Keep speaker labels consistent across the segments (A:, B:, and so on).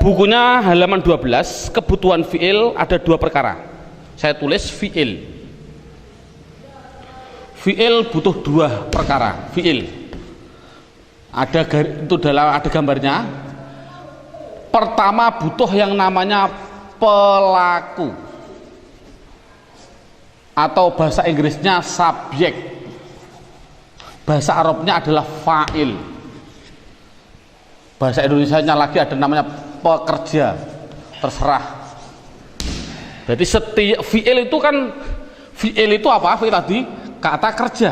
A: bukunya halaman 12, kebutuhan fi'il ada 2 perkara. Saya tulis fi'il. Fi'il butuh 2 perkara. Fi'il. Itu ada gambarnya. Pertama butuh yang namanya pelaku. Atau bahasa Inggrisnya subjek. Bahasa Arabnya adalah fa'il. Bahasa Indonesianya lagi ada namanya pekerja, terserah. Jadi setiap fi'il itu kan, fi'il itu apa? Fi'il tadi kata kerja.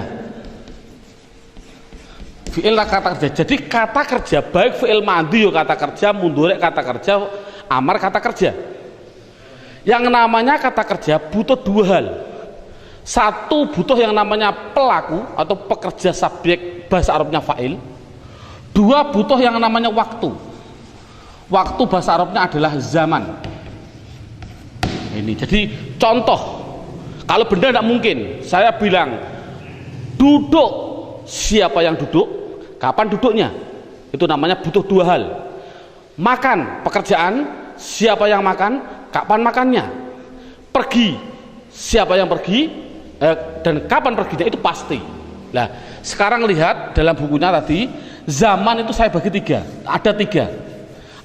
A: Fi'il kata kerja. Jadi kata kerja baik fi'il madhi kata kerja, mudhari kata kerja, amar kata kerja. Yang namanya kata kerja butuh 2 hal. Satu, butuh yang namanya pelaku atau pekerja subjek, bahasa Arabnya fa'il. 2, butuh yang namanya waktu. Waktu bahasa Arabnya adalah zaman. Ini jadi contoh. Kalau benda tidak mungkin, saya bilang duduk, siapa yang duduk, kapan duduknya, itu namanya butuh 2 hal. Makan, pekerjaan, siapa yang makan, kapan makannya. Pergi, siapa yang pergi, dan kapan perginya, itu pasti. Nah, sekarang lihat dalam bukunya tadi, zaman itu saya bagi 3. Ada 3.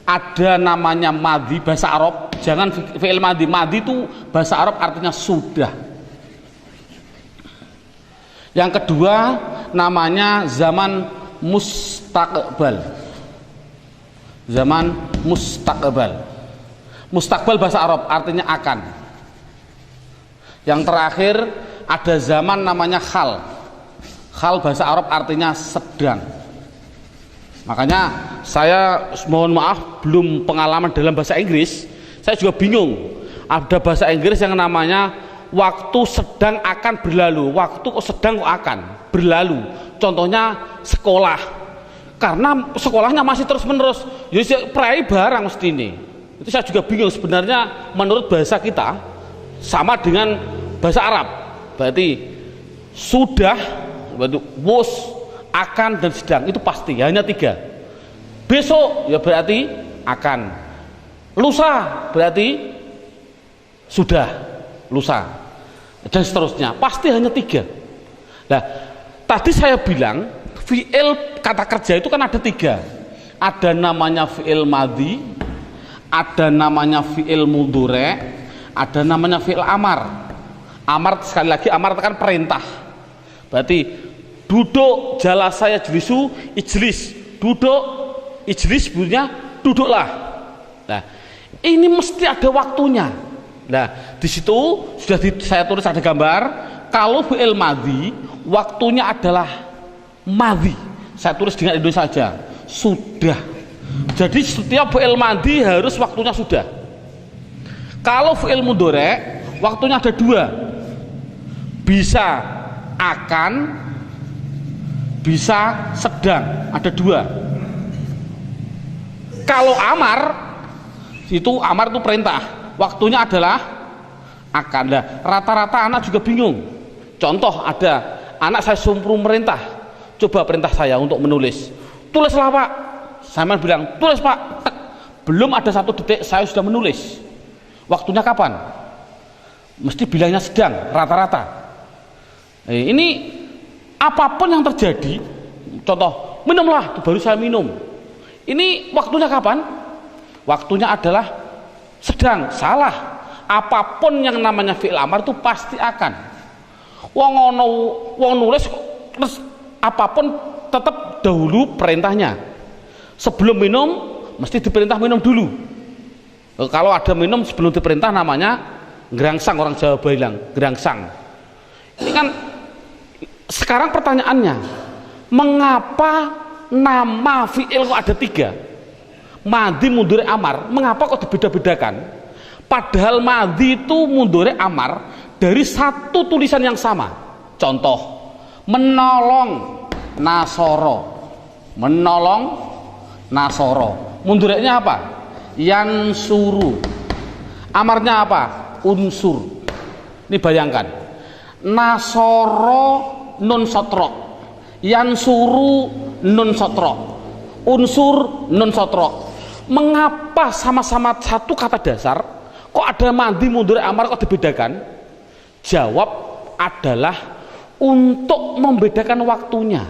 A: Ada namanya madhi, bahasa Arab. Jangan fi'il madhi. Madhi itu bahasa Arab artinya sudah. Yang kedua namanya zaman mustaqbal. Zaman mustaqbal. Mustaqbal bahasa Arab artinya akan. Yang terakhir ada zaman namanya hal. Hal bahasa Arab artinya sedang. Makanya saya mohon maaf belum pengalaman dalam bahasa Inggris. Saya juga bingung. Ada bahasa Inggris yang namanya waktu sedang akan berlalu. Waktu kok sedang kok akan berlalu. Contohnya sekolah. Karena sekolahnya masih terus menerus. Ya prai barang mesti ini. Itu saya juga bingung sebenarnya menurut bahasa kita sama dengan bahasa Arab. Berarti sudah, berarti was, akan dan sedang, itu pasti hanya 3. Besok ya berarti akan, lusa berarti sudah, lusa, dan seterusnya, pasti hanya 3. Nah, tadi saya bilang fi'il kata kerja itu kan ada 3. Ada namanya fi'il madhi, ada namanya fi'il mudhari, ada namanya fi'il amar. Amar, sekali lagi amar itu kan perintah. Berarti duduk, jalasa yajlisu, ijlis, duduk, ijlis bunyinya duduklah. Nah, ini mesti ada waktunya. Nah, di situ sudah saya tulis ada gambar. Kalau fi'il madhi, waktunya adalah madhi. Saya tulis dengan Indonesia saja, sudah. Jadi setiap fi'il madhi harus waktunya sudah. Kalau fi'il mudhari, waktunya ada 2. Bisa akan, bisa sedang, ada 2. Kalau amar itu perintah, waktunya adalah akan. Nah, rata-rata anak juga bingung. Contoh, ada anak saya suruh merintah, coba perintah saya untuk menulis, tulislah pak. Saya bilang tulis pak. Belum ada 1 detik saya sudah menulis. Waktunya kapan? Mesti bilangnya sedang, rata-rata. Ini apapun yang terjadi, contoh minumlah, baru saya minum, ini waktunya kapan? Waktunya adalah sedang. Salah. Apapun yang namanya fi'il amar itu pasti akan. Wong nulis terus apapun tetap dahulu perintahnya. Sebelum minum mesti diperintah minum dulu. Kalau ada minum sebelum diperintah namanya gerangsang, orang Jawa bilang gerangsang. Ini kan sekarang pertanyaannya, mengapa nama fi'il kok ada 3? Madhi, mudhari, amar. Mengapa kok dibeda-bedakan? Padahal madhi itu mudhari, amar dari 1 tulisan yang sama. Contoh, menolong, nasoro. Menolong, nasoro. Mudhari'nya apa? Yansuru. Amarnya apa? Unsur. Ini bayangkan, nasoro nun sotrok, yansuru nun sotrok, unsur nun sotrok. Mengapa sama-sama satu kata dasar kok ada madi mudhari amar kok dibedakan? Jawab adalah untuk membedakan waktunya.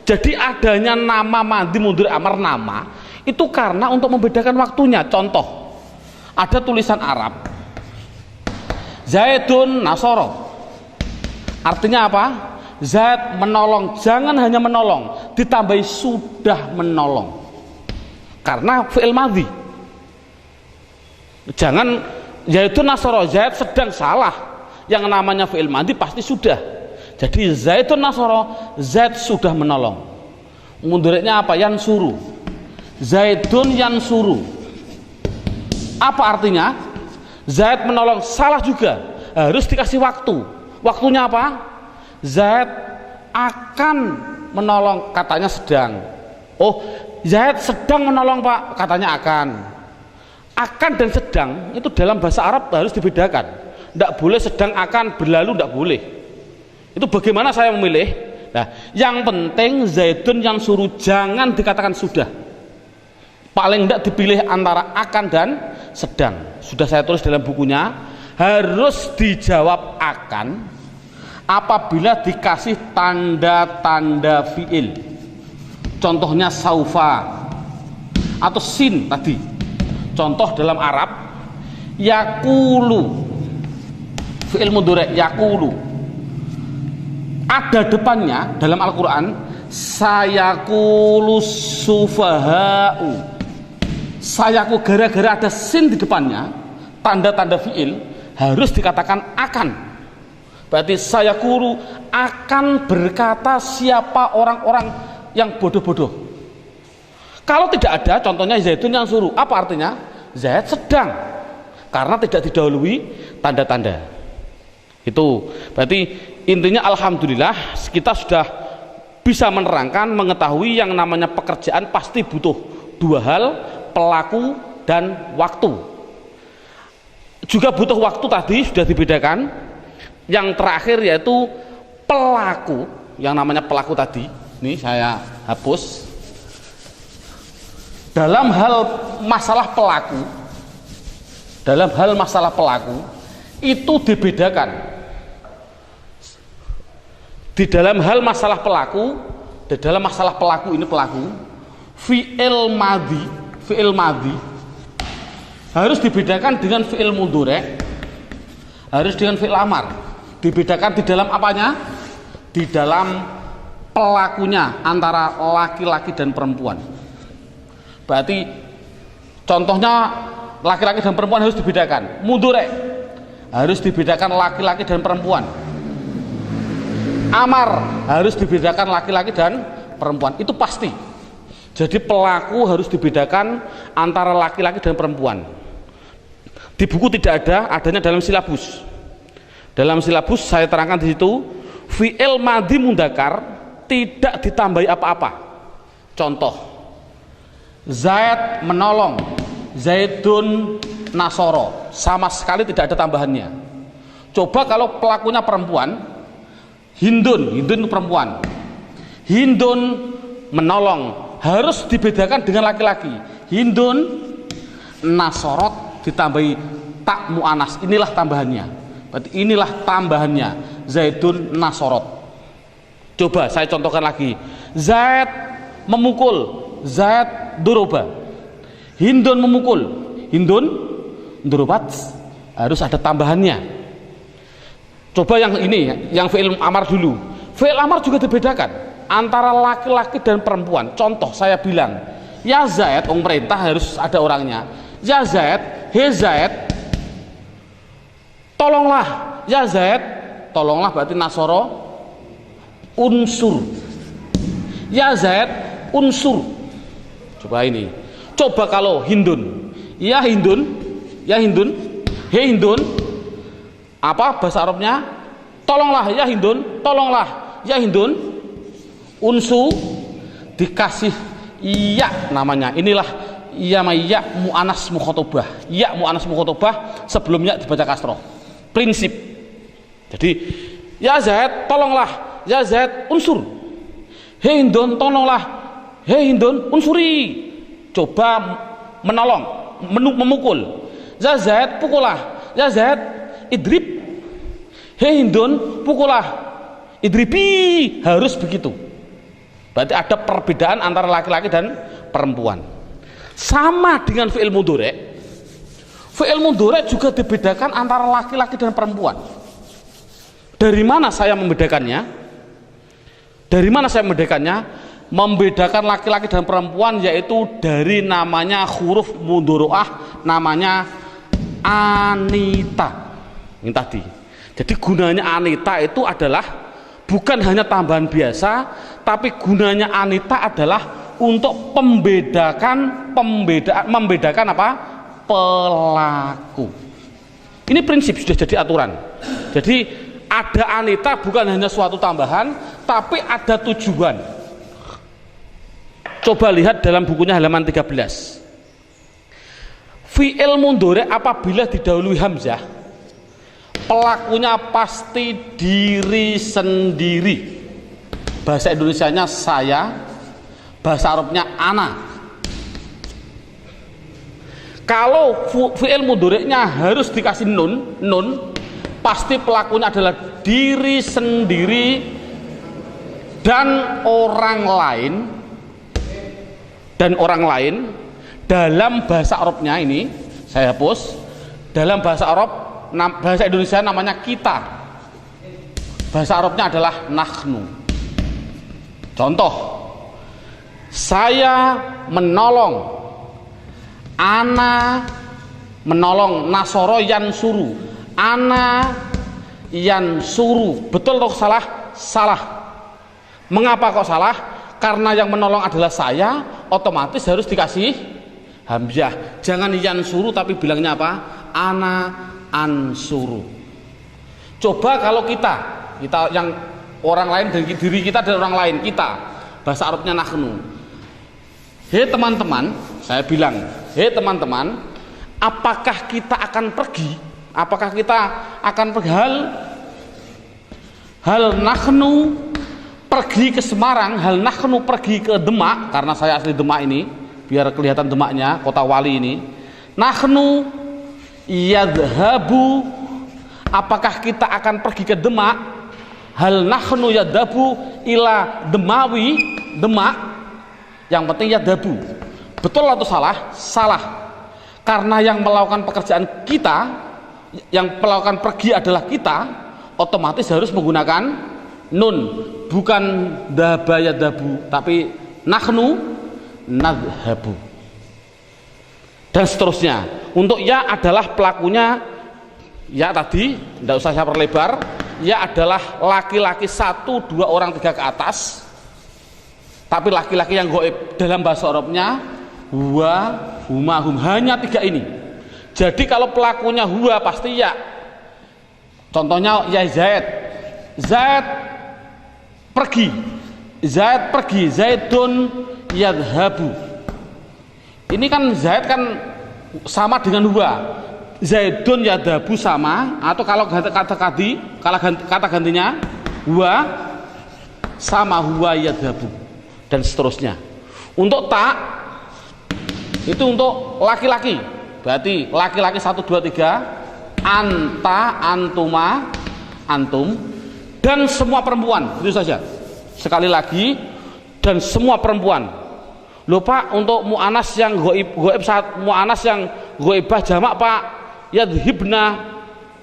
A: Jadi adanya nama madi mudhari amar nama itu karena untuk membedakan waktunya. Contoh, ada tulisan Arab Zaidun Nasoro, artinya apa? Zaid menolong. Jangan hanya menolong, ditambahi sudah menolong karena fi'il madhi. Jangan Zaidun Nasoro, Zaid sedang, salah. Yang namanya fi'il madhi pasti sudah. Jadi Zaidun Nasoro, Zaid sudah menolong. Mudhari'nya apa? Yansuru. Zaidun yansuru. Apa artinya? Zaid menolong, salah juga. Harus dikasih waktu. Waktunya apa? Zaid akan menolong, katanya sedang. Oh, Zaid sedang menolong Pak, katanya akan. Akan dan sedang itu dalam bahasa Arab harus dibedakan. Tidak boleh sedang akan berlalu, tidak boleh. Itu bagaimana saya memilih? Nah, yang penting Zaidun yang suruh, jangan dikatakan sudah. Paling tidak dipilih antara akan dan sedang. Sudah saya tulis dalam bukunya, harus dijawab akan apabila dikasih tanda-tanda fi'il. Contohnya saufa atau sin tadi. Contoh dalam Arab, yakulu, fi'il mudhari' yakulu, ada depannya dalam Al-Quran sayakulu sufaha'u. Sayaku, gara-gara ada sin di depannya, tanda-tanda fi'il, harus dikatakan akan. Berarti sayakulu, akan berkata siapa orang-orang yang bodoh-bodoh. Kalau tidak ada, contohnya Zaidun yang suruh, apa artinya? Zaid sedang, karena tidak didahului tanda-tanda. Itu berarti intinya alhamdulillah kita sudah bisa menerangkan, mengetahui yang namanya pekerjaan pasti butuh dua hal, pelaku dan waktu. Juga butuh waktu tadi sudah dibedakan. Yang terakhir yaitu pelaku, yang namanya pelaku tadi, ini saya hapus. Dalam hal masalah pelaku, itu dibedakan. Di dalam hal masalah pelaku, ini pelaku, fi'il madhi harus dibedakan dengan fi'il mudhari', harus dengan fi'il amar. Dibedakan di dalam apanya? Di dalam pelakunya antara laki-laki dan perempuan. Berarti contohnya laki-laki dan perempuan harus dibedakan. Mudhari' harus dibedakan laki-laki dan perempuan. Amar harus dibedakan laki-laki dan perempuan. Itu pasti. Jadi pelaku harus dibedakan antara laki-laki dan perempuan. Di buku tidak ada, adanya dalam silabus. Dalam silabus saya terangkan di situ, fi'il madhi mudzakkar tidak ditambahi apa-apa. Contoh, Zaid menolong, Zaidun nasoro, sama sekali tidak ada tambahannya. Coba kalau pelakunya perempuan, Hindun perempuan, Hindun menolong, harus dibedakan dengan laki-laki. Hindun nasorot ditambahi tak mu'anas, inilah tambahannya. Berarti inilah tambahannya, Zaidun nasorot. Coba saya contohkan lagi, Zaid memukul, Zaid duroba. Hindun memukul, Hindun durobat, harus ada tambahannya. Coba yang ini, yang fi'il amar dulu. Fi'il amar juga dibedakan antara laki-laki dan perempuan. Contoh saya bilang, ya Zaid, perintah harus ada orangnya. Ya Zaid, he Zaid, tolonglah. Ya Zaid, tolonglah berarti nasoro unsur. Ya Zaid, unsur. Coba ini. Coba kalau Hindun, ya Hindun, ya Hindun, he Hindun, apa bahasa Arabnya? Tolonglah ya Hindun, tolonglah ya Hindun, unsu, dikasih iya namanya. Inilah iya mu'anas mukhotobah. Iya mu'anas mukhotobah sebelumnya dibaca kasroh. Prinsip. Jadi ya Zaid tolonglah, ya Zaid unsur. Hei Hindun tolonglah, hei Hindun unsuri. Coba menolong, memukul. Ya Zaid, pukullah. Ya Zaid, idrib. Hei Hindun, pukullah. Idribi, harus begitu. Berarti ada perbedaan antara laki-laki dan perempuan. Sama dengan fi'il mudhari'. Fi'il mudhari' juga dibedakan antara laki-laki dan perempuan. Dari mana saya membedakannya? Dari mana saya membedakannya? Membedakan laki-laki dan perempuan yaitu dari namanya huruf mudhari'ah, namanya anita. Ini tadi. Jadi gunanya anita itu adalah bukan hanya tambahan biasa, tapi gunanya anita adalah untuk membedakan apa? Pelaku. Ini prinsip sudah jadi aturan. Jadi ada anita bukan hanya suatu tambahan, tapi ada tujuan. Coba lihat dalam bukunya halaman 13. Fi'il mudhari' apabila didahului hamzah, pelakunya pasti diri sendiri. Bahasa Indonesianya saya, bahasa Arabnya ana. Kalau fi'il mudhari'nya harus dikasih nun, pasti pelakunya adalah diri sendiri dan orang lain. Dalam bahasa Arabnya ini saya hapus. Dalam bahasa Arab, bahasa Indonesia namanya kita. Bahasa Arabnya adalah nahnu. Contoh, saya menolong, ana menolong, nasoro yansuru, ana yansuru. Betul atau salah? Salah. Mengapa kok salah? Karena yang menolong adalah saya, otomatis harus dikasih hamzah. Jangan yansuru tapi bilangnya apa? Ana ansuru. Coba kalau kita yang orang lain dan diri kita dan orang lain, kita, bahasa Arabnya nahnu. Hei teman-teman, saya bilang, hei teman-teman, apakah kita akan pergi? Apakah kita akan pergi? Hal nahnu pergi ke Semarang, hal nahnu pergi ke Demak, karena saya asli Demak ini, biar kelihatan Demaknya, kota wali ini. Nahnu yadhabu, apakah kita akan pergi ke Demak? Hal nahnu yadhabu ila Demawi, Demak. Yang penting yadhabu. Betul atau salah? Salah. Karena yang melakukan pekerjaan kita, yang melakukan pergi adalah kita, otomatis harus menggunakan nun, bukan dhaba yadhabu, tapi nahnu nadhabu, dan seterusnya. Untuk ya adalah pelakunya, ya tadi tidak usah saya perlebar, ya adalah laki-laki 1, 2 orang 3 ke atas, tapi laki-laki yang gaib dalam bahasa Arabnya huwa, huma, hum, hanya 3 ini. Jadi kalau pelakunya huwa pasti ya. Contohnya ya Zaid pergi, Zaidun yadhabu. Ini kan Zaid kan sama dengan huwa, Zaidun yadhabu sama, atau kalau kata gantinya huwa sama huwa yadhabu, dan seterusnya. Untuk tak itu untuk laki-laki, berarti laki-laki 1, 2, 3, anta, antuma, antum, dan semua perempuan. Itu saja. Sekali lagi, dan semua perempuan. Loh Pak, untuk mu'anas yang goib saat mu'anas yang goibah jamak Pak, yadhibna,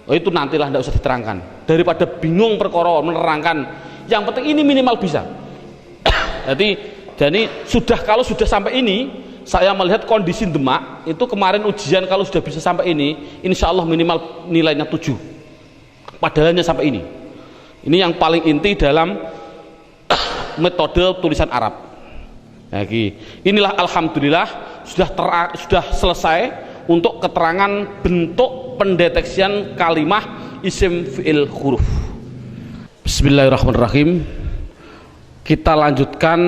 A: itu nantilah, tidak usah diterangkan. Daripada bingung perkara menerangkan, yang penting ini minimal bisa. jadi kalau sudah sampai ini, saya melihat kondisi Demak itu kemarin ujian, kalau sudah bisa sampai ini, insya Allah minimal nilainya 7. Padahalnya sampai ini. Ini yang paling inti dalam metode tulisan Arab. Inilah alhamdulillah sudah selesai untuk keterangan bentuk pendeteksian kalimah isim fi'il huruf. Bismillahirrahmanirrahim. Kita lanjutkan.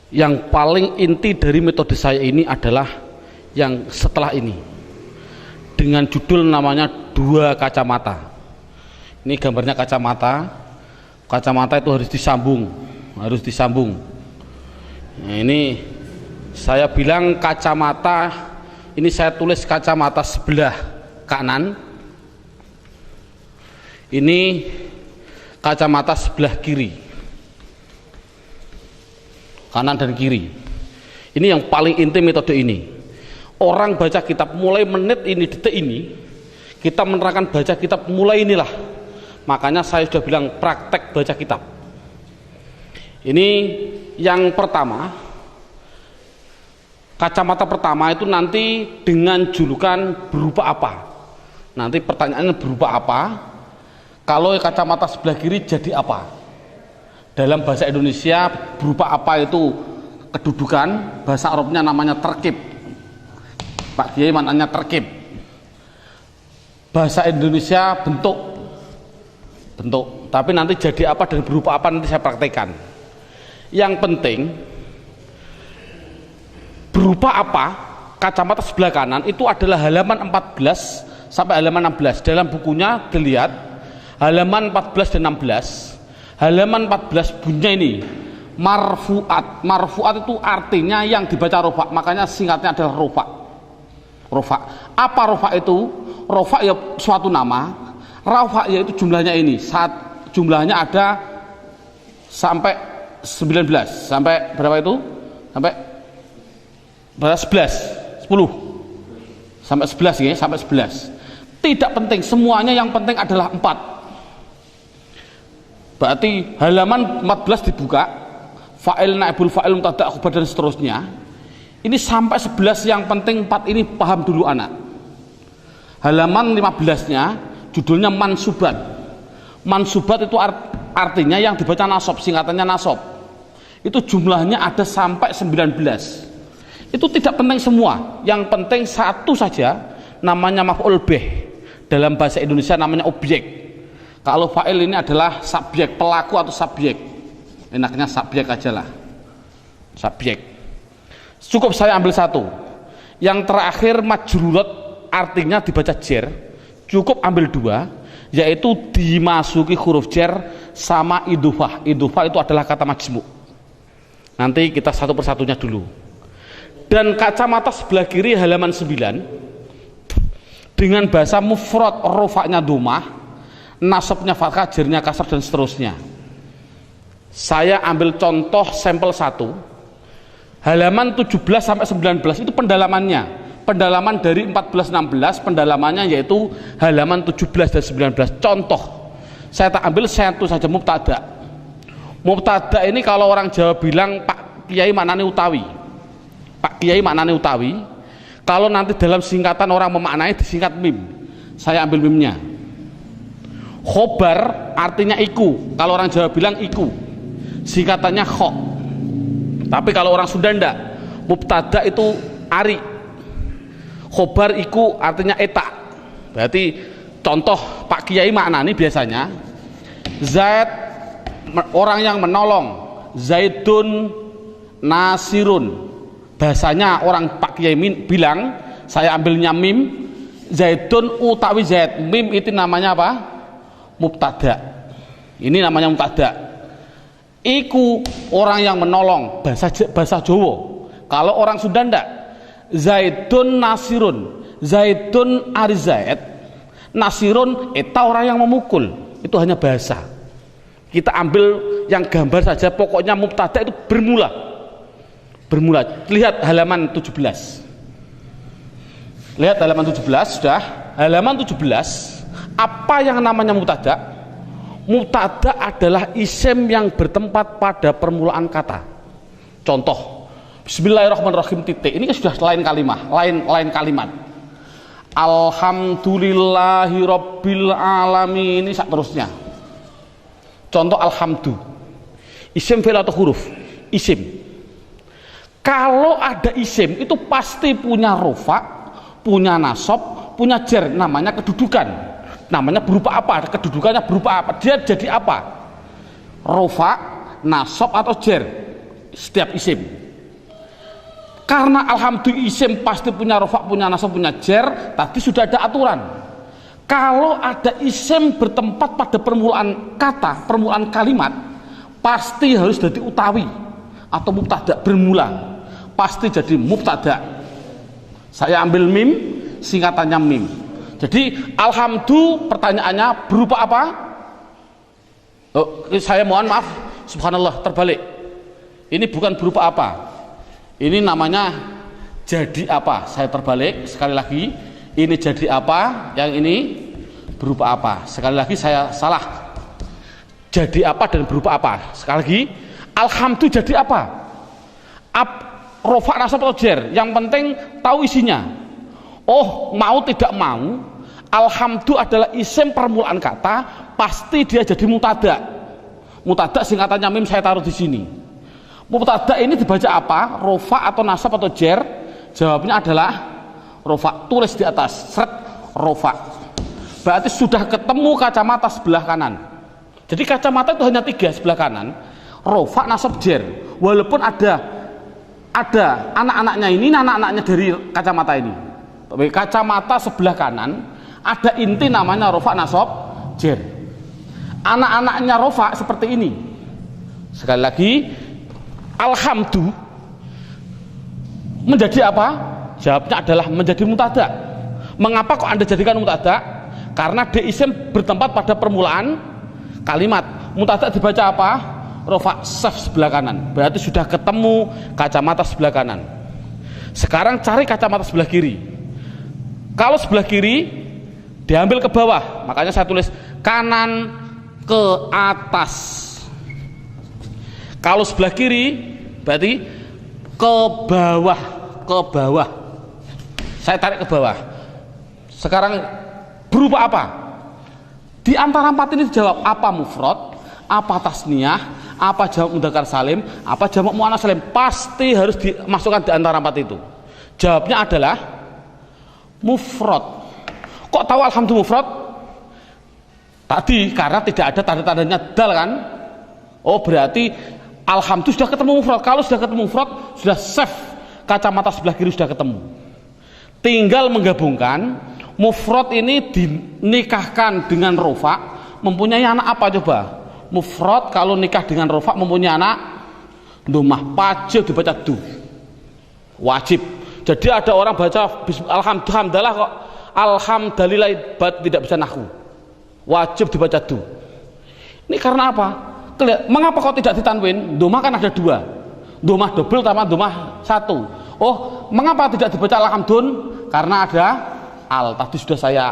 A: Yang paling inti dari metode saya ini adalah yang setelah ini, dengan judul namanya 2 kacamata. Ini gambarnya kacamata. Kacamata itu harus disambung. Nah, ini Saya bilang kacamata, ini saya tulis kacamata sebelah kanan, ini kacamata sebelah kiri, kanan dan kiri. Ini yang paling inti metode ini. Orang baca kitab mulai menit ini, detik ini, kita menerangkan baca kitab mulai inilah. Makanya saya sudah bilang praktek baca kitab. Ini yang pertama. Kacamata pertama itu nanti dengan julukan berupa apa? Nanti pertanyaannya berupa apa? Kalau kacamata sebelah kiri jadi apa? Dalam bahasa Indonesia berupa apa itu kedudukan, bahasa Arabnya namanya terkib. Pak Kiai maknanya terkib. Bahasa Indonesia bentuk. Tapi nanti jadi apa dan berupa apa nanti saya praktekkan. Yang penting berupa apa kacamata sebelah kanan itu adalah halaman 14 sampai halaman 16. Dalam bukunya dilihat halaman 14 dan 16. Halaman 14 bunyinya ini marfuat. Marfuat itu artinya yang dibaca rofa, makanya singkatnya adalah rofa. Rofa. Apa rofa itu? Rofa ya suatu nama. Rofa yaitu jumlahnya ini. Jumlahnya ada sampai 19. Sampai berapa itu? Sampai 11 sampai 11 ya, sampai 11. Tidak penting, semuanya yang penting adalah 4. Berarti halaman 14 dibuka, fa'il, naibul fa'il, mubtada', khabar dan seterusnya. Ini sampai 11 yang penting 4 ini paham dulu anak. Halaman 15-nya judulnya mansubat. Mansubat itu artinya yang dibaca nasab, singkatannya nasab. Itu jumlahnya ada sampai 19. Itu tidak penting semua, yang penting satu saja, namanya maf'ul bih. Dalam bahasa Indonesia namanya objek. Kalau fa'il ini adalah subjek, pelaku atau subjek. Enaknya subjek aja lah, subjek. Cukup saya ambil satu. Yang terakhir majrurat, artinya dibaca jer. Cukup ambil 2, yaitu dimasuki huruf jer sama idufah. Idufah itu adalah kata majmu'. Nanti kita satu persatunya dulu. Dan kacamata sebelah kiri halaman 9 dengan bahasa mufrad, rofaknya domah, nasabnya fathah, jernya kasar dan seterusnya. Saya ambil contoh sampel 1 halaman 17 sampai 19 itu pendalamannya. Pendalaman dari 14-16 pendalamannya yaitu halaman 17 dan 19. Contoh saya tak ambil satu saja, mubtada. Mubtada ini kalau orang Jawa bilang Pak Kiai maknanya utawi. Pak Kiai maknanya utawi. Kalau nanti dalam singkatan orang memaknai disingkat mim, saya ambil mimnya. Khobar artinya iku. Kalau orang Jawa bilang iku, singkatannya kho. Tapi kalau orang Sunda ndak. Mubtada itu ari. Khobar iku artinya eta. Berarti contoh Pak Kiai maknani biasanya Zaid orang yang menolong, Zaidun nasirun. Bahasanya orang Pak Kiai bilang, saya ambilnya mim, Zaidun utawi Zaid. Mim itu namanya apa? Mubtada. Ini namanya mubtada. Iku orang yang menolong, bahasa Jawa. Kalau orang Sunda ndak. Zaidun nasirun. Zaidun ari Zaid. Nasirun eta orang yang memukul. Itu hanya bahasa. Kita ambil yang gambar saja, pokoknya mubtada itu bermula. Lihat halaman 17. Lihat halaman 17 sudah. Halaman 17, apa yang namanya mubtada? Mubtada adalah isim yang bertempat pada permulaan kata. Contoh, Bismillahirrahmanirrahim titik. Ini kan sudah lain kalimat, lain kalimat. Alhamdulillahirabbil alamin, ini seterusnya. Contoh alhamdu. Isim fi'il atau huruf? Isim. Kalau ada isim itu pasti punya rofa, punya nasab, punya jer, namanya kedudukan. Namanya berupa apa? Kedudukannya berupa apa? Dia jadi apa? Rofa, nasab atau jer. Setiap isim. Karena alhamdulillah isim pasti punya rofa, punya nasab, punya jer, tadi sudah ada aturan. Kalau ada isim bertempat pada permulaan kata, permulaan kalimat, pasti harus jadi utawi atau mubtada bermula. pasti jadi mubtada. Saya ambil mim, singkatannya mim. Jadi alhamdulillah pertanyaannya berupa apa? Oh, saya mohon maaf, subhanallah, terbalik. Ini bukan berupa apa. Ini namanya jadi apa. Saya terbalik sekali lagi. Ini jadi apa, yang ini berupa apa. Sekali lagi saya salah. Jadi apa dan berupa apa. Sekali lagi, alhamdulillah jadi apa? Rofa nasab atau jer, yang penting tahu isinya. Oh, mau tidak mau, alhamdulillah adalah isim permulaan kata, pasti dia jadi mutada. Mutada singkatannya mim, saya taruh di sini. Mutada ini dibaca apa? Rofa atau nasab atau jer? Jawabnya adalah rofa. Tulis di atas, seret, rofa. Berarti sudah ketemu kacamata sebelah kanan. Jadi kacamata itu hanya 3 sebelah kanan. Rofa, nasab, jer. Walaupun ada anak-anaknya ini, anak-anaknya dari kacamata ini. Tapi kacamata sebelah kanan ada inti namanya rofa, nasab, jer. Anak-anaknya rofa seperti ini. Sekali lagi, alhamdulillah menjadi apa? Jawabnya adalah menjadi mutada. Mengapa kok Anda jadikan mutada? Karena dia isim bertempat pada permulaan kalimat. Mutada dibaca apa? Rofa, saf sebelah kanan. Berarti sudah ketemu kacamata sebelah kanan. Sekarang cari kacamata sebelah kiri. Kalau sebelah kiri diambil ke bawah, makanya saya tulis kanan ke atas. Kalau sebelah kiri berarti ke bawah, ke bawah. Saya tarik ke bawah. Sekarang berupa apa? Di antara 4 ini dijawab apa mufrad, apa tasniyah, apa jamak mudzakkar salim, apa jamak muannats salim. Pasti harus dimasukkan di antara 4 itu. Jawabnya adalah mufrad. Kok tahu alhamdulillah mufrad? Tadi karena tidak ada tanda-tandanya dal kan? Oh, berarti alhamdulillah sudah ketemu mufrad. Kalau sudah ketemu mufrad, sudah safe. Kacamata sebelah kiri sudah ketemu. Tinggal menggabungkan. Mufrad ini dinikahkan dengan rofa, mempunyai anak apa coba? Mufrad kalau nikah dengan rofa mempunyai anak domah, wajib dibaca du, wajib. Jadi ada orang baca alhamdulillah kok alhamdulillah tidak bisa nahwu, wajib dibaca du. Ini karena apa? Mengapa kok tidak ditanwin? Domah kan ada 2, domah double sama domah 1. Oh, mengapa tidak dibaca alhamdulillah? Karena ada al. Tadi sudah saya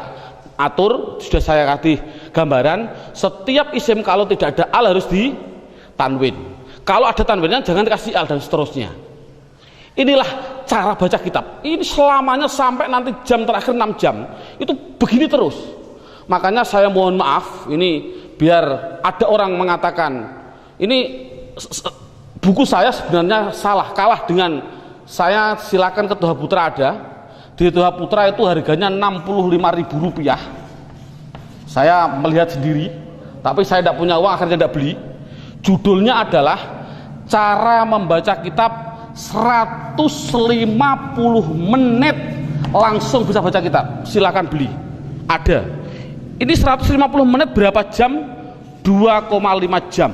A: atur, sudah saya kasih gambaran. Setiap isim kalau tidak ada al harus ditanwin. Kalau ada tanwinnya jangan dikasih al dan seterusnya. Inilah cara baca kitab. Ini selamanya sampai nanti jam terakhir 6 jam itu begini terus. Makanya saya mohon maaf, ini biar ada orang mengatakan ini buku saya sebenarnya salah, kalah dengan saya. Silakan ke Toha Putra ada. Di Toha Putra itu harganya Rp65.000. Saya melihat sendiri, tapi saya tidak punya uang, akhirnya tidak beli. Judulnya adalah cara membaca kitab 150 menit langsung bisa baca kitab. Silakan beli, ada. Ini 150 menit berapa jam? 2,5 jam.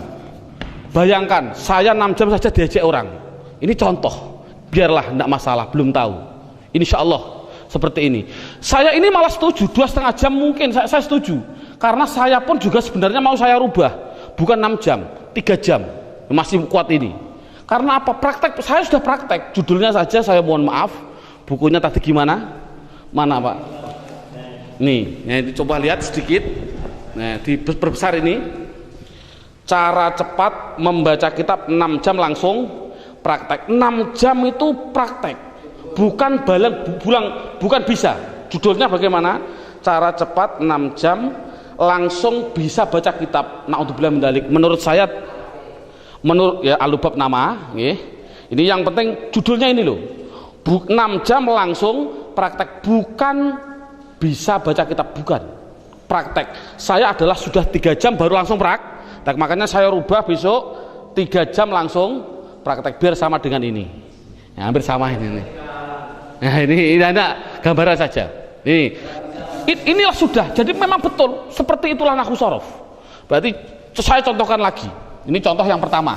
A: Bayangkan saya 6 jam saja diajak orang. Ini contoh, biarlah tidak masalah, belum tahu. Insya Allah seperti ini. Saya ini malah setuju 2,5 jam mungkin saya setuju, karena saya pun juga sebenarnya mau saya rubah, bukan 6 jam, 3 jam masih kuat ini. Karena apa? Praktek, saya sudah praktek. Judulnya saja saya mohon maaf. Bukunya tadi gimana? Mana Pak? Nih, nah, coba lihat sedikit. Nah, diperbesar ini. Cara cepat membaca kitab 6 jam langsung praktek. 6 jam itu praktek. Bukan bukan bisa. Judulnya bagaimana? Cara cepat 6 jam langsung bisa baca kitab. Naudzubillah min dzalik. Menurut saya, menurut ya alubab nama, ini yang penting judulnya ini loh. 6 jam langsung praktek, bukan bisa baca kitab, bukan praktek. Saya adalah sudah 3 jam baru langsung praktek. Makanya saya rubah besok 3 jam langsung praktek biar sama dengan ini. Ya, hampir sama ini. Nah, ini ada gambaran saja. Inilah sudah. Jadi memang betul seperti itulah nahwu shorof. Berarti saya contohkan lagi. Ini contoh yang pertama.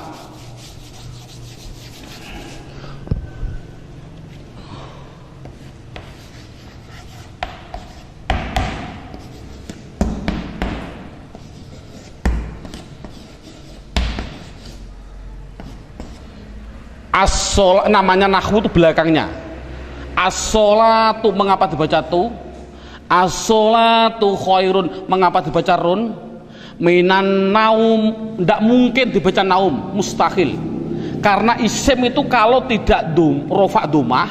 A: namanya nahwu itu belakangnya. As-sholatu mengapa dibaca tu? As-sholatu khairun mengapa dibaca run? Minan naum tidak mungkin dibaca naum, mustahil. Karena isim itu kalau tidak rofa domah,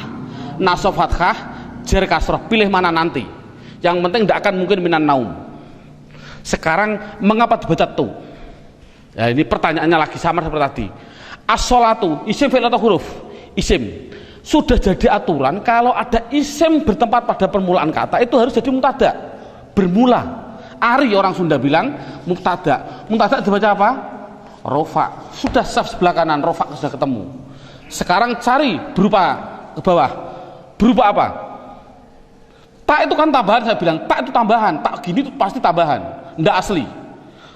A: nasab fathah, jar kasrah, pilih mana nanti. Yang penting tidak akan mungkin minan naum. Sekarang mengapa dibaca tu? Ya, ini pertanyaannya lagi sama seperti tadi. As-sholatu isim fi'il atau huruf? Isim. Sudah jadi aturan kalau ada isim bertempat pada permulaan kata itu harus jadi mubtada, bermula. Ari orang Sunda bilang mubtada. Mubtada dibaca apa? Rofa. Sudah saf sebelah kanan, rofa sudah ketemu. Sekarang cari berupa ke bawah. Berupa apa? Tak itu kan tambahan, saya bilang tak itu tambahan, tak gini itu pasti tambahan, tidak asli.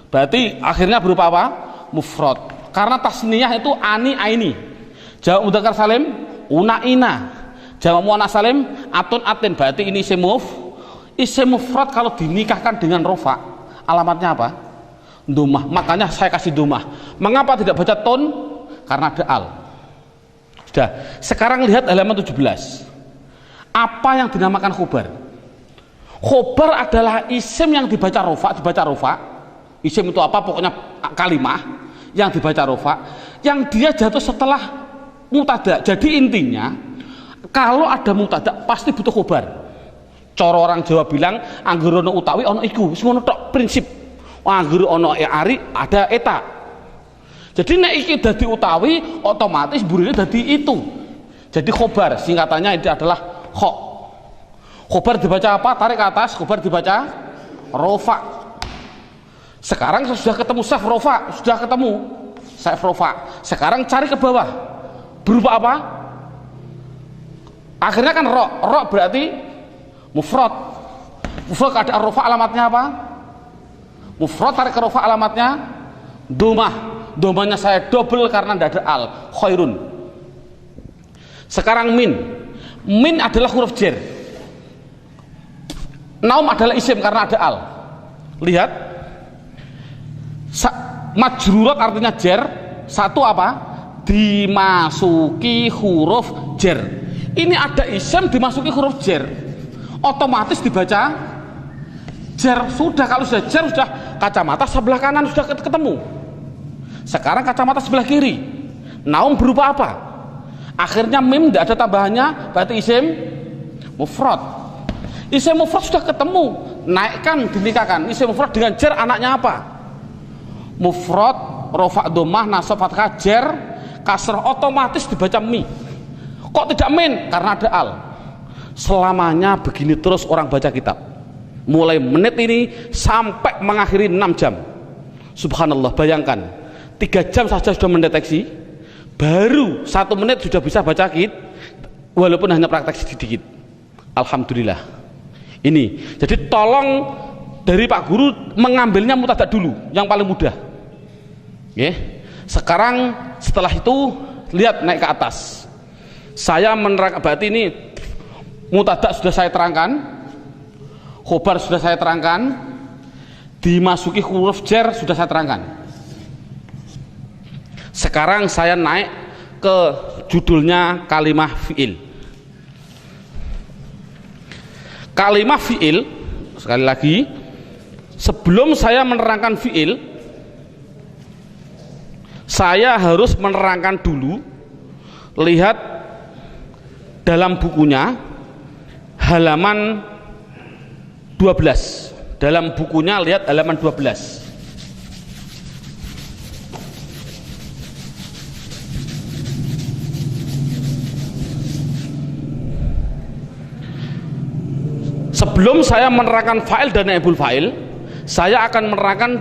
A: Berarti akhirnya berupa apa? Mufrad. Karena tasniyah itu ani aini. Jamak mudzakkar salim una ina. Jamak muannats salim atun atin. Berarti ini isim mufrad kalau dinikahkan dengan rofa alamatnya apa? Domah. Makanya saya kasih domah. Mengapa tidak baca ton? Karena ada al. Sudah. Sekarang lihat halaman 17. Apa yang dinamakan khobar? Khobar adalah isim yang dibaca rofa. Isim itu apa? Pokoknya kalimah yang dibaca rofa, yang dia jatuh setelah mubtada. Jadi intinya kalau ada mubtada pasti butuh khobar. Cara orang Jawa bilang anggur ono utawi ono iku, semua tok prinsip. Anggur ono ari ada eta. Jadi nek iki dadi utawi otomatis burine dadi itu. Jadi khobar singkatannya itu adalah kho. Khobar dibaca apa? Tarik ke atas, khobar dibaca rofa. Sekarang sudah ketemu saf rofa, sudah ketemu saf rofa. Sekarang cari ke bawah. Berupa apa? Akhirnya kan ro berarti mufrad. Mufrad keadaan rofa alamatnya apa? Mufrad tarik ke rofa alamatnya domah. Domahnya saya double karena tidak ada al, khairun. Sekarang min adalah huruf jar. Naum adalah isim karena ada al. Lihat, majrurat artinya jar. Satu apa? Dimasuki huruf jar. Ini ada isim dimasuki huruf jar, otomatis dibaca jar. Sudah, kalau sudah jar, sudah kacamata sebelah kanan sudah ketemu. Sekarang kacamata sebelah kiri. Naum berupa apa? Akhirnya mim tidak ada tambahannya, berarti isim mufrad. Isim mufrad sudah ketemu, naikkan, dinikahkan. Isim mufrad dengan jar, anaknya apa? Mufrad, rofa domah, nasab fathah, jar, kasrah, otomatis dibaca mi. Kok tidak min? Karena ada al. Selamanya begini terus orang baca kitab, mulai menit ini sampai mengakhiri 6 jam. Subhanallah, bayangkan 3 jam saja sudah mendeteksi, baru 1 menit sudah bisa baca kitab, walaupun hanya praktek sedikit. Alhamdulillah. Ini jadi tolong dari Pak Guru mengambilnya mubtada dulu, yang paling mudah. Sekarang setelah itu lihat naik ke atas. Saya menerangkan, berarti ini mubtada sudah saya terangkan, khobar sudah saya terangkan, dimasuki huruf jar sudah saya terangkan. Sekarang saya naik ke judulnya kalimah fi'il. Kalimah fi'il, sekali lagi, sebelum saya menerangkan fi'il, saya harus menerangkan dulu. Lihat dalam bukunya halaman 12. Dalam bukunya lihat halaman 12. Sebelum saya menerangkan fa'il dan naibul fa'il, saya akan menerangkan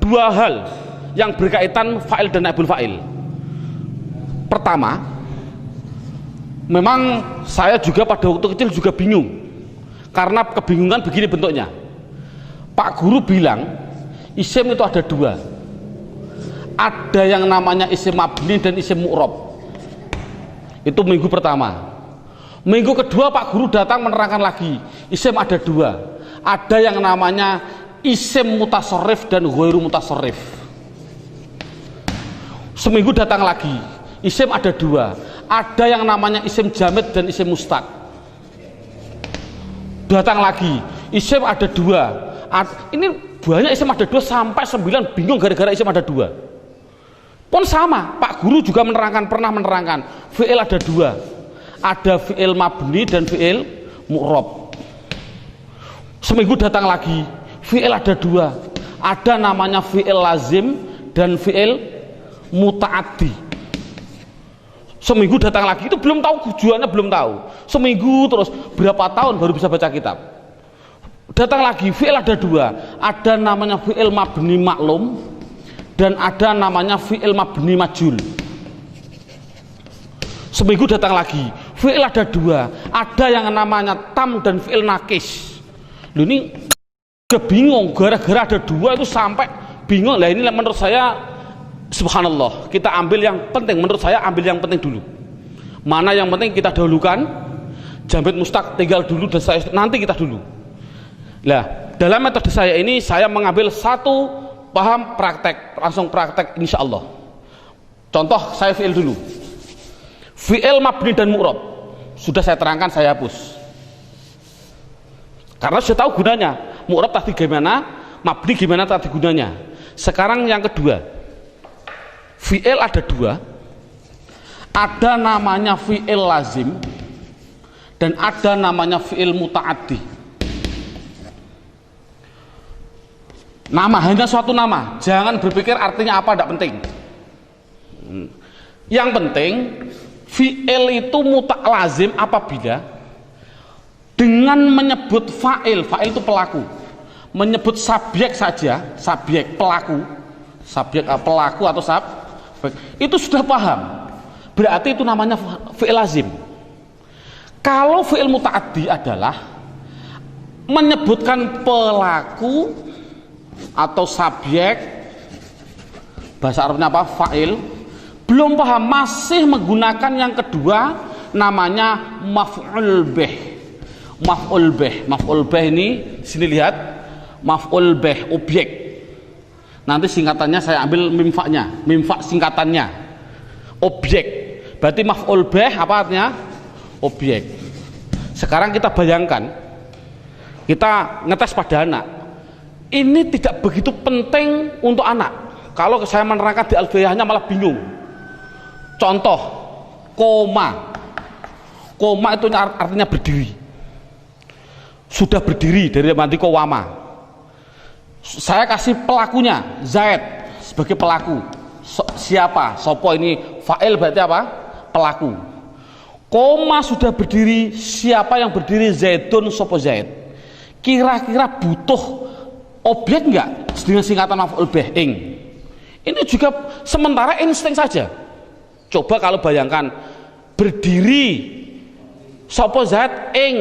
A: 2 hal yang berkaitan fa'il dan naibul fa'il. Pertama, memang saya juga pada waktu kecil juga bingung, karena kebingungan begini bentuknya. Pak Guru bilang isim itu ada 2, ada yang namanya isim mabni dan isim mu'rab. Itu minggu pertama. Minggu kedua Pak Guru datang menerangkan lagi, isim ada 2, ada yang namanya isim mutasarrif dan ghairu mutasarrif. Seminggu datang lagi, isim ada 2, ada yang namanya isim jamid dan isim mustaq. Datang lagi, isim ada dua. Ini banyak isim ada dua sampai 9, bingung gara-gara isim ada dua. Pun sama, Pak Guru juga pernah menerangkan fi'il ada dua, ada fi'il mabni dan fi'il mu'rab. Seminggu datang lagi, fi'il ada dua, ada namanya fi'il lazim dan fi'il muta'addi. Seminggu datang lagi, itu belum tahu tujuannya, belum tahu. Seminggu terus berapa tahun baru bisa baca kitab. Datang lagi, fi'il ada dua, ada namanya fi'il mabni maklum dan ada namanya fi'il mabni majul. Seminggu datang lagi, fi'il ada dua, ada yang namanya tam dan fi'il nakis. Loh, ini kebingung gara-gara ada dua itu sampai bingung. Lah ini menurut saya subhanallah, kita ambil yang penting. Menurut saya ambil yang penting dulu. Mana yang penting kita dahulukan, jamid mustaq tinggal dulu dan nanti kita dulu. Nah, dalam metode saya ini saya mengambil satu paham praktek, langsung praktek insya Allah. Contoh saya fi'il dulu. Fi'il mabni dan mu'rab sudah saya terangkan, saya hapus karena sudah tahu gunanya. Mu'rab tadi gimana, mabni gimana tadi gunanya. Sekarang yang kedua, fi'il ada dua, ada namanya fi'il lazim dan ada namanya fi'il muta'addi. Nama hanya suatu nama, jangan berpikir artinya apa, tidak penting. Yang penting fi'il itu lazim apabila dengan menyebut fa'il itu pelaku, menyebut subjek saja, subjek pelaku, subjek pelaku atau itu sudah paham, berarti itu namanya fi'il lazim. Kalau fi'il muta'addi adalah menyebutkan pelaku atau subjek, bahasa Arabnya apa, fa'il, belum paham, masih menggunakan yang kedua namanya maf'ul bih. Maf'ul bih ini sini lihat, maf'ul bih objek. Nanti singkatannya saya ambil mimfa singkatannya objek. Berarti maf'ul bih apa artinya? Objek. Sekarang kita bayangkan, kita ngetes pada anak. Ini tidak begitu penting untuk anak. Kalau saya menerangkan di alfiyahnya malah bingung. Contoh, koma itu artinya berdiri. Sudah berdiri dari mati kowama. Saya kasih pelakunya Zaid sebagai pelaku. Siapa? Sopo ini fa'il berarti apa? Pelaku. Koma sudah berdiri, siapa yang berdiri? Zaidun, sopo Zaid. Kira-kira butuh objek enggak dengan singkatan maf'ul bih ing? Ini juga sementara insting saja. Coba kalau bayangkan berdiri sopo Zaid ing,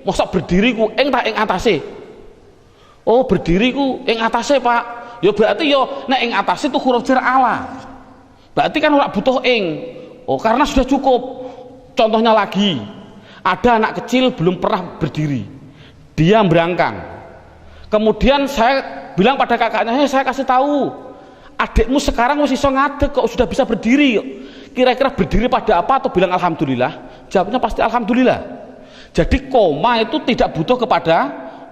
A: masa berdiri ku ing tak ing atase? Oh, berdiri ku ing atase, Pak. Ya berarti yo nek ing atase itu huruf jar ala. Berarti kan ora butuh ing. Oh, karena sudah cukup. Contohnya lagi, ada anak kecil belum pernah berdiri. Dia berangkang. Kemudian saya bilang pada kakaknya, saya kasih tahu, adikmu sekarang masih iso ngadeg kok, sudah bisa berdiri. Kira-kira berdiri pada apa? Atau bilang alhamdulillah? Jawabnya pasti alhamdulillah. Jadi koma itu tidak butuh kepada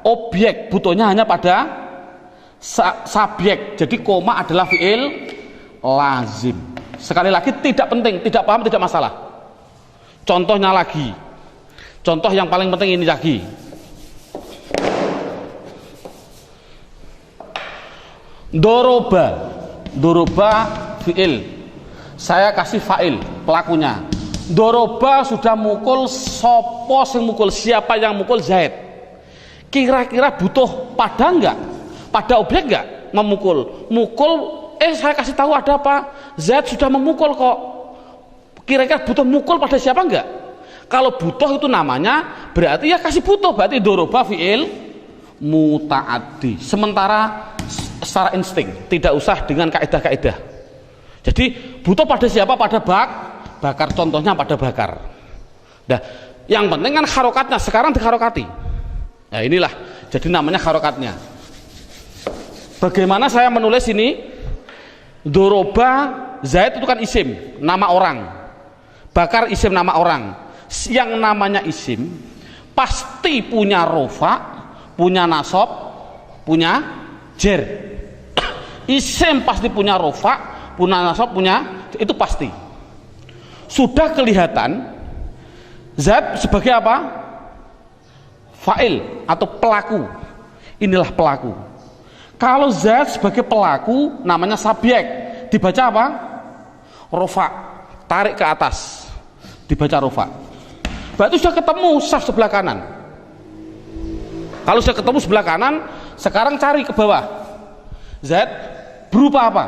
A: objek, butuhnya hanya pada subjek. Jadi koma adalah fi'il lazim. Sekali lagi tidak penting, tidak paham tidak masalah. Contohnya lagi, contoh yang paling penting ini lagi. Doroba fi'il, saya kasih fa'il pelakunya. Doroba sudah mukul, sopo sing mukul, siapa yang mukul? Zaid. Kira-kira butuh pada enggak? Pada objek enggak memukul? Mukul, saya kasih tahu ada apa? Zaid sudah memukul kok. Kira-kira butuh mukul pada siapa enggak? Kalau butuh itu namanya berarti ya kasih butuh, berarti doroba fi'il muta'addi. Sementara secara insting, tidak usah dengan kaidah-kaidah. Jadi butuh pada siapa? Pada bakar, contohnya pada bakar. Nah, yang penting kan harokatnya, sekarang diharokati. Nah inilah, jadi namanya harokatnya. Bagaimana saya menulis ini? Doroba Zaid itu kan isim, nama orang. bakar isim nama orang. Yang namanya isim pasti punya rofa, punya nasab, punya jer. Isim pasti punya rofa, punya nasab, punya, itu pasti. Sudah kelihatan zat sebagai apa? Fa'il atau pelaku. Inilah pelaku. Kalau zat sebagai pelaku namanya subjek, dibaca apa? Rofa, tarik ke atas, dibaca rofa. Berarti sudah ketemu saf sebelah kanan. Kalau sudah ketemu sebelah kanan, sekarang cari ke bawah. Zat berupa apa?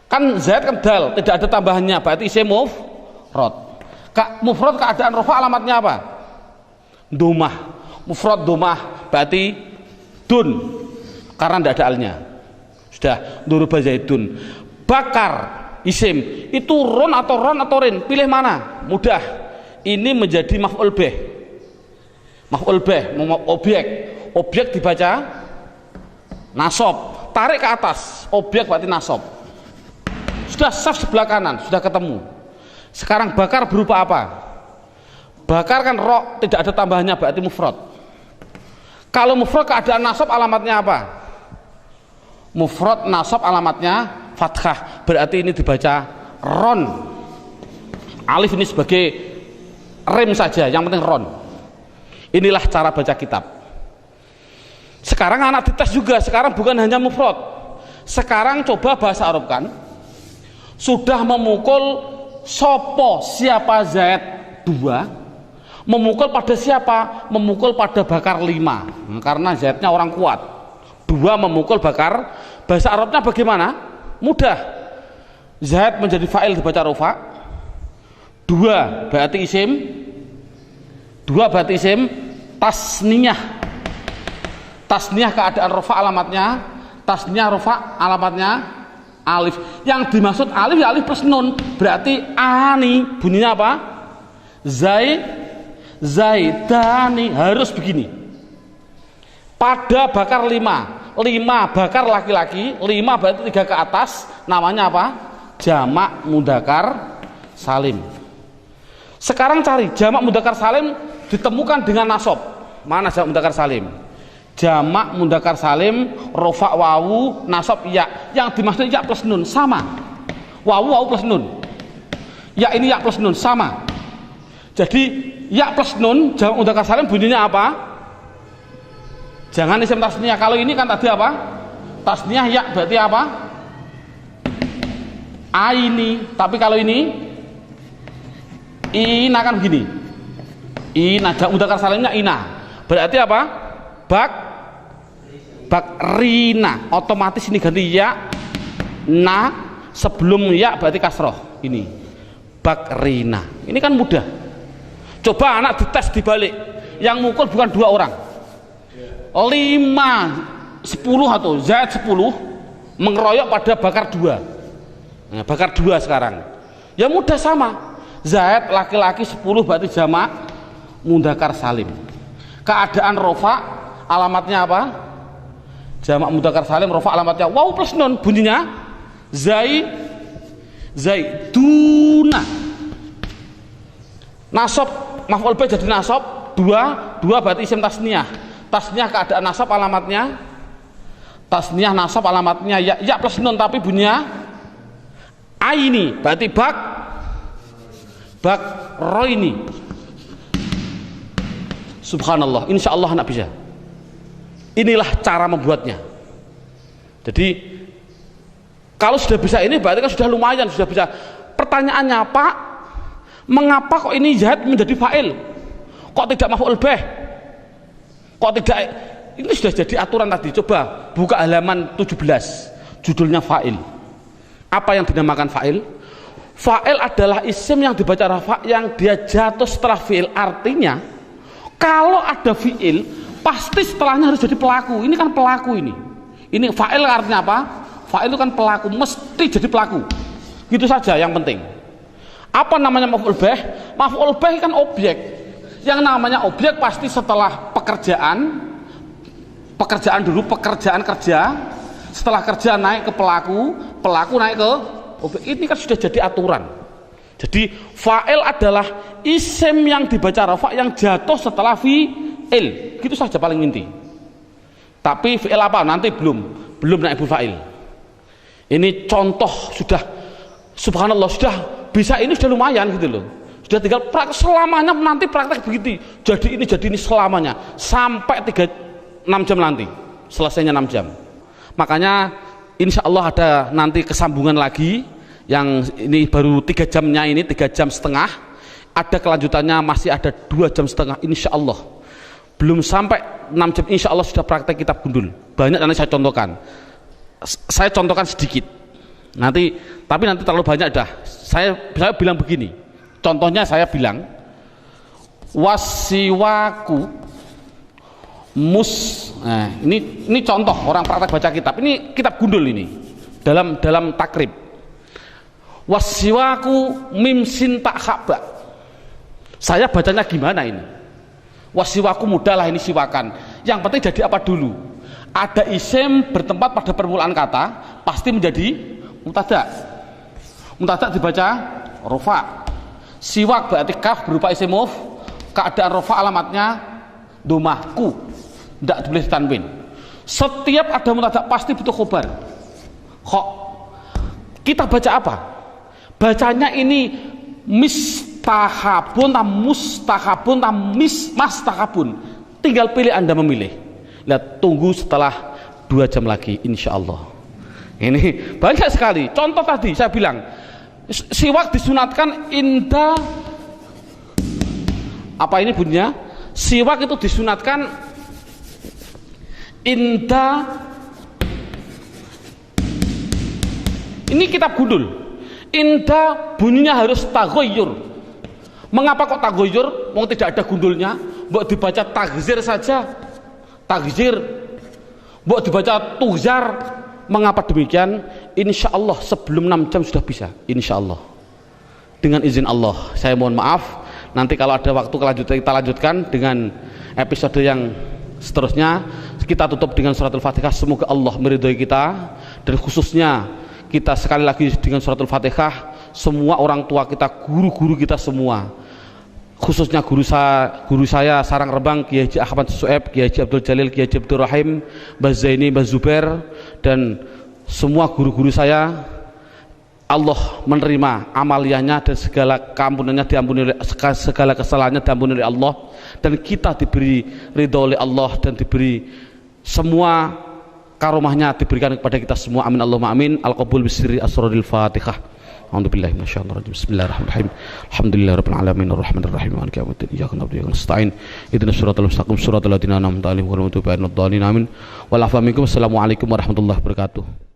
A: Kan zat kan dal, tidak ada tambahannya, berarti isim mufrad. Mufrad keadaan rofa alamatnya apa? Domah. Mufrad domah berarti dun, karena tidak ada alnya. Sudah, duruba zaidun. Bakar isim itu ron atau rin, pilih mana? Mudah. Ini menjadi maf'ul bih. Maf'ul bih, objek dibaca nasab, tarik ke atas, objek berarti nasab. Sudah saf sebelah kanan, sudah ketemu. Sekarang bakar berupa apa? Bakar kan ro, tidak ada tambahannya, berarti mufrad. Kalau mufrad keadaan nasab alamatnya apa? Mufrad nasab alamatnya fathah, berarti ini dibaca ron. Alif ini sebagai rem saja, yang penting ron. Inilah cara baca kitab. Sekarang anak dites juga, sekarang bukan hanya mufrad. Sekarang coba bahasa Arab kan. Sudah memukul sopo, siapa zaid 2, memukul pada siapa? Memukul pada bakar 5, karena zaidnya orang kuat. 2 memukul bakar. Bahasa Arabnya bagaimana? Mudah. Zaid menjadi fa'il dibaca rofa. 2 berarti isim. 2 berarti isim tasniyah. Tasniyah keadaan rofa alamatnya. Tasniyah rofa alamatnya alif. Yang dimaksud alif ya alif plus nun. Berarti ani bunyinya apa? Zaidani, harus begini. Pada bakar 5 bakar laki-laki, 5 berarti 3 ke atas, namanya apa? Jamak mudzakkar salim. Sekarang cari jamak mudzakkar salim ditemukan dengan nasab. Mana jamak mudzakkar salim? Jamak mudzakkar salim rofa wawu nasab ya. Yang dimaksud ya plus nun, sama. Wawu plus nun. Ya ini ya plus nun, sama. Jadi ya plus nun jamak mudzakkar salim bunyinya apa? Jangan isim tasniyah. Kalau ini kan tadi apa? Tasniyah ya berarti apa? Aini. Tapi kalau ini ina kan begini. Ina jamak mudzakkar salimnya ina. Berarti apa? Bakrina. Otomatis ini ganti ya na, sebelum ya berarti kasroh. Ini bakrina. Ini kan mudah. Coba anak dites dibalik, yang mukul bukan 2 orang, 5, 10 atau zaid 10 mengeroyok pada bakar 2. Nah, bakar 2 sekarang ya mudah, sama. Zaid laki-laki 10 berarti jamak mudzakkar salim. Keadaan rofa alamatnya apa? Jamak mudzakkar salim rofa alamatnya wawu plus nun, bunyinya zaiduna. Nasab maf'ul bih jadi nasab 2 berarti isim tasniyah. Tasniyah keadaan nasab alamatnya tasniyah nasab alamatnya ya plus nun, tapi bunyinya aini berarti roini. Subhanallah, insya Allah anak bisa. Inilah cara membuatnya. Jadi kalau sudah bisa ini berarti kan sudah lumayan, sudah bisa. Pertanyaannya Pak, mengapa kok ini zaid menjadi fa'il? Kok tidak maf'ul bih? Kok tidak? Ini sudah jadi aturan tadi. Coba buka halaman 17, judulnya fa'il. Apa yang dinamakan fa'il? Fa'il adalah isim yang dibaca rafa yang dia jatuh setelah fi'il. Artinya kalau ada fi'il pasti setelahnya harus jadi pelaku. Ini kan pelaku ini. Ini fa'il artinya apa? Fa'il itu kan pelaku, mesti jadi pelaku. Gitu saja yang penting. Apa namanya maf'ul bih? Maf'ul bih kan objek. Yang namanya objek pasti setelah pekerjaan dulu, pekerjaan kerja, setelah kerja naik ke pelaku naik ke objek. Ini kan sudah jadi aturan. Jadi fa'il adalah isim yang dibaca rafa yang jatuh setelah fi'il, gitu saja paling inti. Tapi fi'il apa nanti belum naibul fa'il. Ini contoh sudah, subhanallah, sudah bisa, ini sudah lumayan gitu loh. Sudah tinggal praktek selamanya, nanti praktek begitu. Jadi ini selamanya sampai 6 jam nanti. Selesainya 6 jam. Makanya insya Allah ada nanti kesambungan lagi. Yang ini baru 3 jamnya, ini 3 jam setengah. Ada kelanjutannya, masih ada 2 jam setengah insya Allah. Belum sampai 6 jam insya Allah sudah praktek kitab gundul. Banyak nanti saya contohkan. Saya contohkan sedikit nanti, tapi nanti terlalu banyak dah. Saya bilang begini, contohnya saya bilang wasiwaku nah, ini contoh orang praktek baca kitab, ini kitab gundul ini dalam takrib. Wasiwaku mimsin tak khaba, saya bacanya gimana ini? Wasiwaku mudah lah ini siwakan, yang penting jadi apa dulu? Ada isim bertempat pada permulaan kata, pasti menjadi mubtada. Mubtada dibaca rofa. Siwak berarti kaf berupa isim muf, keadaan rofa alamatnya domahku, tidak boleh tanwin. Setiap ada mubtada pasti butuh khobar. Kok kita baca apa? Bacanya ini mistahabun tam mustahabun tam mastahabun. Tinggal pilih, Anda memilih. Lihat, tunggu setelah 2 jam lagi insya Allah. Ini banyak sekali contoh. Tadi saya bilang siwak disunatkan inda apa ini bunyinya, siwak itu disunatkan inda, ini kitab gundul, inda bunyinya harus taghayyur. Mengapa kok taghayyur? Mau tidak ada gundulnya, mau dibaca tagzir saja, tagzir, buat dibaca tuzar. Mengapa demikian? Insya Allah sebelum 6 jam sudah bisa, insya Allah, dengan izin Allah. Saya mohon maaf, nanti kalau ada waktu kita lanjutkan dengan episode yang seterusnya. Kita tutup dengan suratul Fatihah. Semoga Allah meridhoi kita, dan khususnya kita sekali lagi dengan suratul Fatihah, semua orang tua kita, guru-guru kita semua, khususnya guru saya Sarang Rembang, Kiai Haji Ahmad Su'eb, Kiai Haji Abdul Jalil, Kiai Haji Abdul Rahim, Mbah Zaini, Mbah Zubair, dan semua guru-guru saya, Allah menerima amaliyahnya dan segala keampunannya diampuni, segala kesalahannya diampuni oleh Allah, dan kita diberi ridha oleh Allah dan diberi semua karomahnya diberikan kepada kita semua. Amin Allahumma amin. Al-qabul bisirri asraril Fatihah. A'udzubillahi minasyaitonir rajim. Bismillahirrahmanirrahim. Alhamdulillahirabbil alamin arrahmanir rahim maliki yaumiddin. Iyyaka na'budu wa iyyaka nasta'in. Ihdinas siratal mustaqim siratal ladzina an'amta 'alaihim ghairil maghdubi 'alaihim waladdallin. Amin. Wal 'afwa minkum. Assalamualaikum warahmatullahi wabarakatuh.